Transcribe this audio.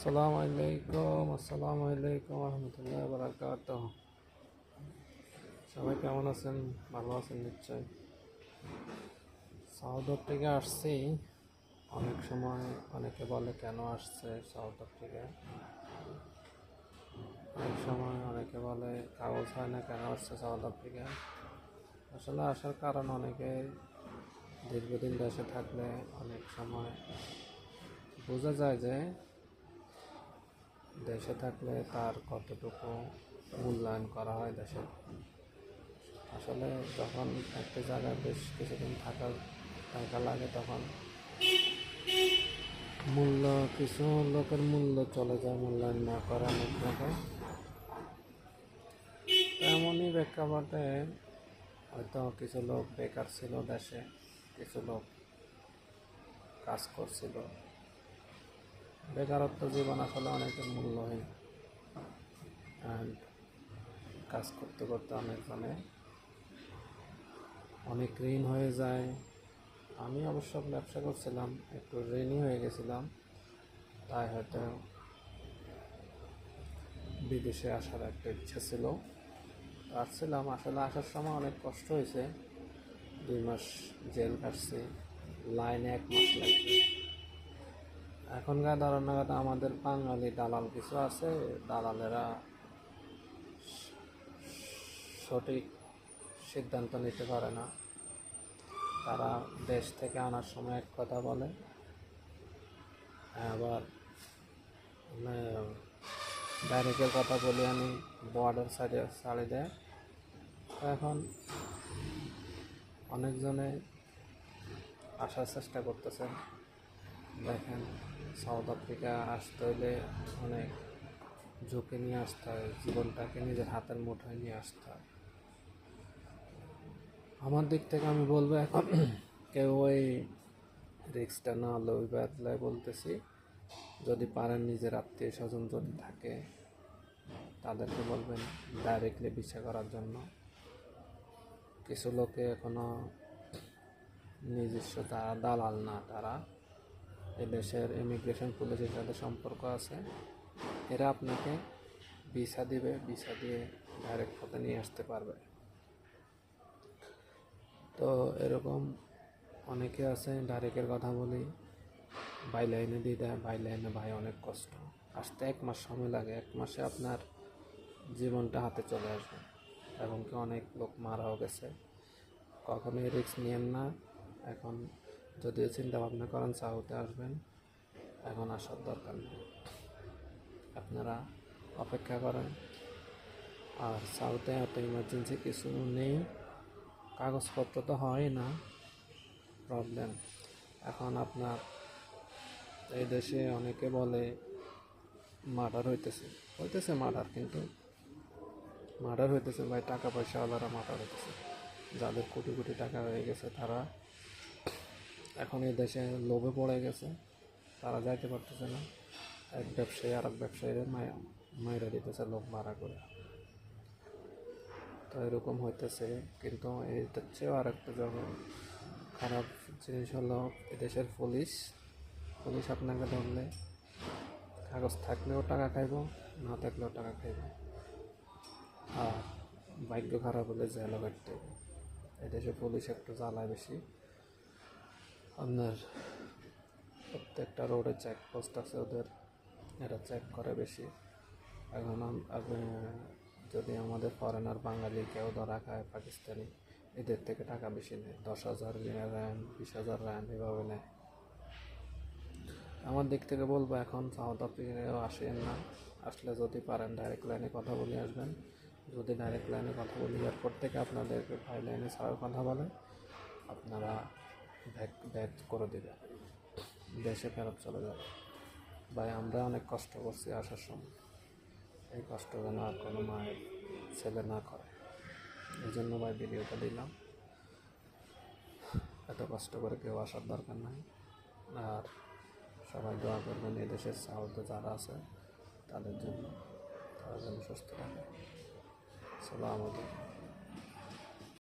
আসসালামু আলাইকুম রহমতুল্লাহ বারাকাতুহ। সবাই কেমন আছেন? ভালো আছেন নিশ্চয়। সাউথ আফ্রিকা আসছি। অনেক সময় অনেকে বলে কেন আসছে সাউথ আফ্রিকায়, অনেক সময় অনেকে বলে কাগজ হয় না কেন আসছে সাউথ আফ্রিকায়। আসলে আসার কারণ অনেকে দীর্ঘদিন দেশে থাকলে অনেক সময় বোঝা যায় যে দেশে থাকলে তার কতটুকু মূল্যায়ন করা হয় দেশে। আসলে যখন একটা জায়গায় বেশ কিছুদিন থাকা লাগে তখন কিছু লোকের মূল্য চলে যায়, মূল্যায়ন না করা অনেক লোকে। এমনই প্রেক্ষাপটে হয়তো কিছু লোক বেকার ছিল দেশে, কিছু লোক কাজ করছিল। বেকারত্ব জীবন আসলে অনেকের মূল্যহীন, অ্যান্ড কাজ করতে করতে অনেক ঋণ হয়ে যায়। আমি অবশ্য ব্যবসা করছিলাম, একটু ঋণই হয়ে গেছিলাম, তাই হয়তো বিদেশে আসার একটা ইচ্ছা ছিল। আসছিলাম, আসলে আসার সময় অনেক কষ্ট হয়েছে। 2 মাস জেল কাটছি, লাইনে 1 মাস লাগছে। এখনকার ধারণাগত আমাদের বাঙালি দালাল কিছু আছে, দালালেরা সঠিক সিদ্ধান্ত নিতে পারে না। তারা দেশ থেকে আনার সময় এক কথা বলে, আবার ডাইরেক্টের কথা বলে আমি বর্ডার সাইডে ছাড়ি দেয়। এখন অনেকজনে আসার চেষ্টা করতেছে। দেখেন, সাউথ আফ্রিকা আসতে হলে অনেক ঝুঁকি নিয়ে আসতে হয়, জীবনটাকে নিজের হাতের মুঠোয় নিয়ে আসতে হয়। আমার দিক থেকে আমি বলবো, এখন কেউ ওই রিস্কটা না লইবার বলতেছি। যদি পারেন, নিজের আত্মীয় স্বজন যদি থাকে তাদেরকে বলবেন ডাইরেক্টলি ভিসা করার জন্য। কিছু লোকে এখনো নিজস্ব দালাল না, তারা এদেশের ইমিগ্রেশন পুলিশের সাথে সম্পর্ক আছে, এরা আপনাকে ভিসা দিবে, ভিসা দিয়ে ডাইরেক্ট পথে নিয়ে আসতে পারবে। তো এরকম অনেকে আছে, ডাইরেক্টের কথা বলি, বাই লাইনে দিয়ে দেয়। বাই লাইনে ভাই অনেক কষ্ট, আসতে 1 মাস সময় লাগে। 1 মাসে আপনার জীবনটা হাতে চলে আসবে, এবং কি অনেক লোক মারাও গেছে। কখনোই রিস্ক নিয়েন না। এখন যদিও চিন্তা ভাবনা করেন সাউথে আসবেন, এখন আসার দরকার নেই, আপনারা অপেক্ষা করেন। আর সাউথে এত ইমার্জেন্সি কিছু নেই, কাগজপত্র তো হয় না প্রবলেম। এখন আপনার এই দেশে অনেকে বলে মার্ডার হইতেছে মার্ডার, কিন্তু মার্ডার হইতেছে ভাই টাকা পয়সাওয়ালারা মার্ডার হইতেছে। যাদের কোটি কোটি টাকা হয়ে গেছে তারা এখন এই দেশে লোভে পড়ে গেছে, তারা যাইতে পারতেছে না। এক ব্যবসায়ী আর এক ব্যবসায়ীদের মাইরা দিতেছে লোক ভাড়া করে। তো এরকম হইতেছে। কিন্তু এইটার চেয়েও আর একটা খারাপ জিনিস হলো এদেশের পুলিশ আপনাকে ধরলে কাগজ থাকলেও টাকা খাইব, না থাকলেও টাকা খাইব, আর ভাগ্য খারাপ হলে জেলও কাটতে হবে। এদেশে পুলিশ একটু জ্বালায় বেশি। আপনার প্রত্যেকটা রোডে চেকপোস্ট আছে ওদের, এরা চেক করে বেশি। এখন যদি আমাদের ফরেনার বাঙালি কেউ ধরা খায়, পাকিস্তানি, এদের থেকে টাকা বেশি নেয়, 10,000 রান, 20,000 রান এভাবে নেয়। আমার দিক থেকে বলবো, এখন সাউথ আফ্রিকায়ও আসেন না। আসলে যদি পারেন ডাইরেক্ট লাইনে কথা বলে আসবেন। যদি ডাইরেক্ট লাইনে কথা বলি, এয়ারপোর্ট থেকে আপনাদেরকে ভাই লাইনে ছাড়ার কথা বলে, আপনারা ব্যাক করে দেবেন, দেশে ফেরত চলে যাবে। ভাই আমরা অনেক কষ্ট করছি আসার সময়, এই কষ্ট যেন আর কোনো মায়ের ছেলে না করে, এই জন্য ভাই ভিডিওটা দিলাম। এত কষ্ট করে কেউ আসার দরকার নাই। আর সবাই দোয়া করবেন এদেশের সাউথে যারা আছে তাদের জন্য, তারা যেন সুস্থ থাকে। আসসালামু আলাইকুম।